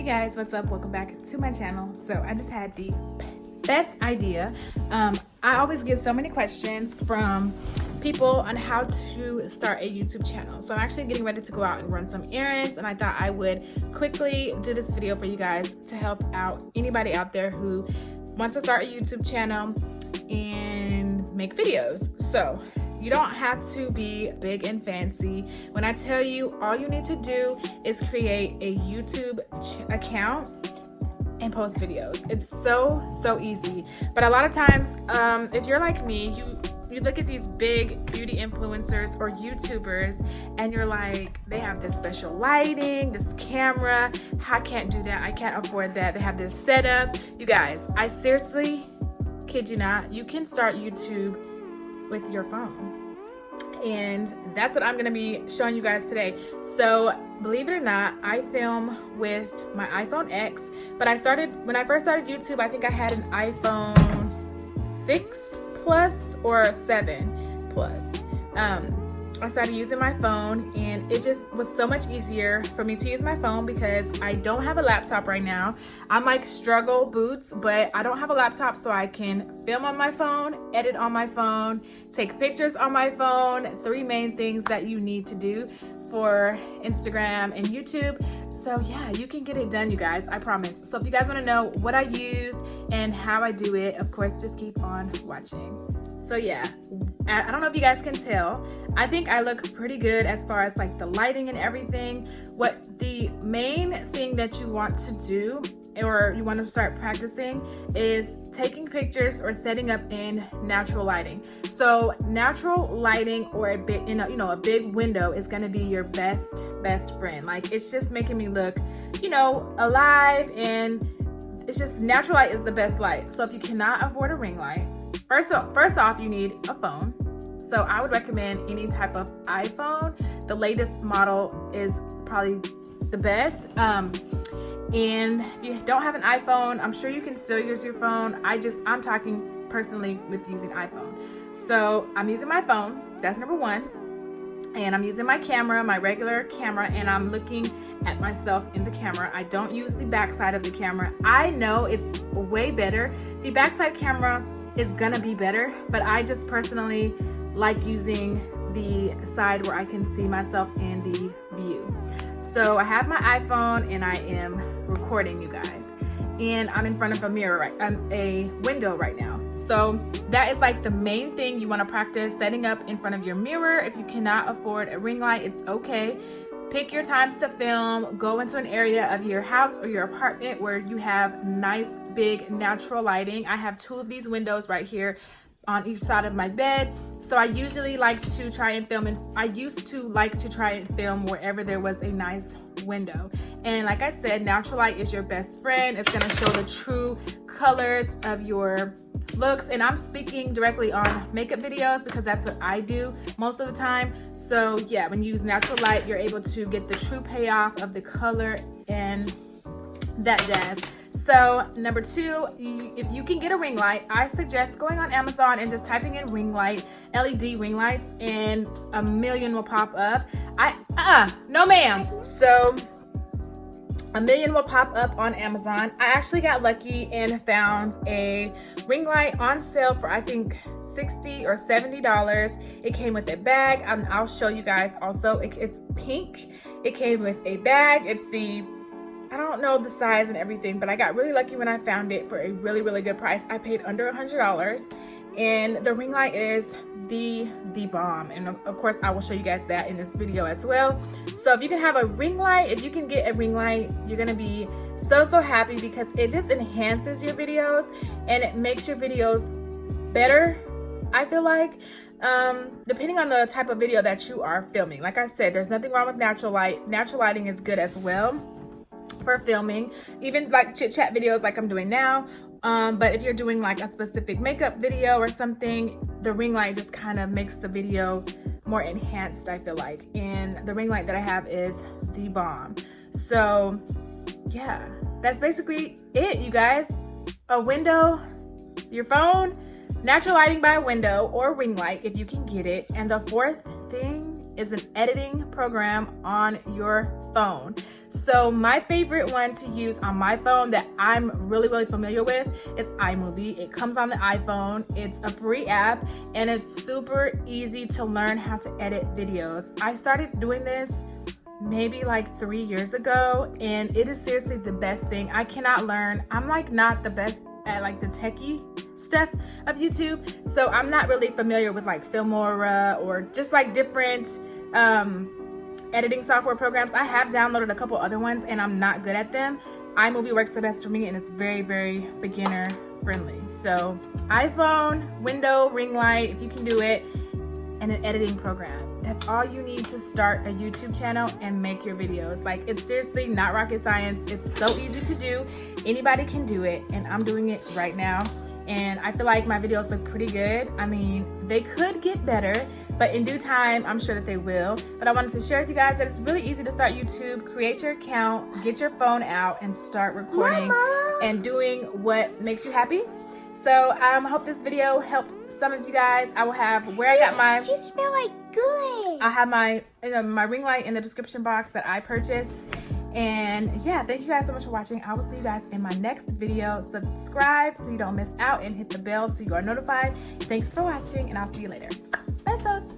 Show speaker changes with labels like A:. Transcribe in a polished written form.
A: Hey guys, what's up? Welcome back to my channel. So I just had the best idea. I always get so many questions from people on how to start a YouTube channel. So I'm actually getting ready to go out and run some errands, and I thought I would quickly do this video for you guys to help out anybody out there who wants to start a YouTube channel and make videos. So you don't have to be big and fancy. When I tell you, all you need to do is create a YouTube account and post videos. It's so easy. But a lot of times, if you're like me, you look at these big beauty influencers or YouTubers and you're like, they have this special lighting, this camera. I can't do that. I can't afford that. They have this setup. You guys, I seriously kid you not, you can start YouTube with your phone. And that's what I'm gonna be showing you guys today. So believe it or not, I film with my iPhone X, but when I first started YouTube, I think I had an iPhone 6 Plus or 7 Plus. I started using my phone, and it just was so much easier for me to use my phone because I don't have a laptop right now. I'm like struggle boots, but I don't have a laptop, so I can film on my phone, edit on my phone, take pictures on my phone. 3 main things that you need to do for Instagram and YouTube. So yeah, you can get it done, you guys, I promise. So if you guys want to know what I use and how I do it, of course, just keep on watching. So yeah, I don't know if you guys can tell, I think I look pretty good as far as like the lighting and everything. What the main thing that you want to do, or you want to start practicing, is taking pictures or setting up in natural lighting. So natural lighting or a big, a big window is going to be your best friend. Like, it's just making me look, alive, and it's just natural light is the best light. So if you cannot afford a ring light, first off, you need a phone. So I would recommend any type of iPhone. The latest model is probably the best. And if you don't have an iPhone, I'm sure you can still use your phone. I'm talking personally with using iPhone. So I'm using my phone, that's number one. And I'm using my camera, my regular camera, and I'm looking at myself in the camera. I don't use the backside of the camera. I know it's way better. The backside camera is gonna be better, but I just personally like using the side where I can see myself in the view. So I have my iPhone and I am recording, you guys, and I'm in front of a window right now. So that is like the main thing you want to practice, setting up in front of your mirror. If you cannot afford a ring light, it's okay. Pick your times to film. Go into an area of your house or your apartment where you have nice big natural lighting. I have 2 of these windows right here on each side of my bed. So I usually like to try and film, and I used to like to try and film wherever there was a nice window. And like I said, natural light is your best friend. It's gonna show the true colors of your looks. And I'm speaking directly on makeup videos because that's what I do most of the time. So yeah, when you use natural light, you're able to get the true payoff of the color and that jazz. So number 2, if you can get a ring light, I suggest going on Amazon and just typing in ring light, LED ring lights, and a million will pop up. No ma'am. So a million will pop up on Amazon. I actually got lucky and found a ring light on sale for I think $60 or $70. It came with a bag. I'll show you guys also. It's pink. It came with a bag. I don't know the size and everything, but I got really lucky when I found it for a really good price. I paid under $100, and the ring light is the bomb. And of course, I will show you guys that in this video as well. So if you can have a ring light, if you can get a ring light, you're gonna be so happy because it just enhances your videos and it makes your videos better, I feel like. Depending on the type of video that you are filming. Like I said, there's nothing wrong with natural light. Natural lighting is good as well for filming, even like chit chat videos like I'm doing now. But if you're doing like a specific makeup video or something, the ring light just kind of makes the video more enhanced, I feel like. And the ring light that I have is the bomb. So yeah, that's basically it, you guys. A window, your phone, natural lighting by a window, or ring light if you can get it. And the 4th thing is an editing program on your phone. So my favorite one to use on my phone that I'm really familiar with is iMovie. It comes on the iPhone. It's a free app and it's super easy to learn how to edit videos. I started doing this maybe like 3 years ago and it is seriously the best thing. I cannot learn. I'm like not the best at like the techie stuff of YouTube, so I'm not really familiar with like Filmora or just like different editing software programs. I have downloaded a couple other ones and I'm not good at them. iMovie works the best for me and it's very beginner friendly. So iPhone, window, ring light, if you can do it, and an editing program. That's all you need to start a YouTube channel and make your videos. Like, it's seriously not rocket science. It's so easy to do. Anybody can do it and I'm doing it right now. And I feel like my videos look pretty good. I mean, they could get better, but in due time, I'm sure that they will. But I wanted to share with you guys that it's really easy to start YouTube, create your account, get your phone out, and start recording and doing what makes you happy. So I hope this video helped some of you guys. I will have where I got my...
B: You smell like good.
A: I have my my ring light in the description box that I purchased. And yeah, thank you guys so much for watching. I will see you guys in my next video. Subscribe so you don't miss out and hit the bell so you are notified. Thanks for watching and I'll see you later. Bye, sos.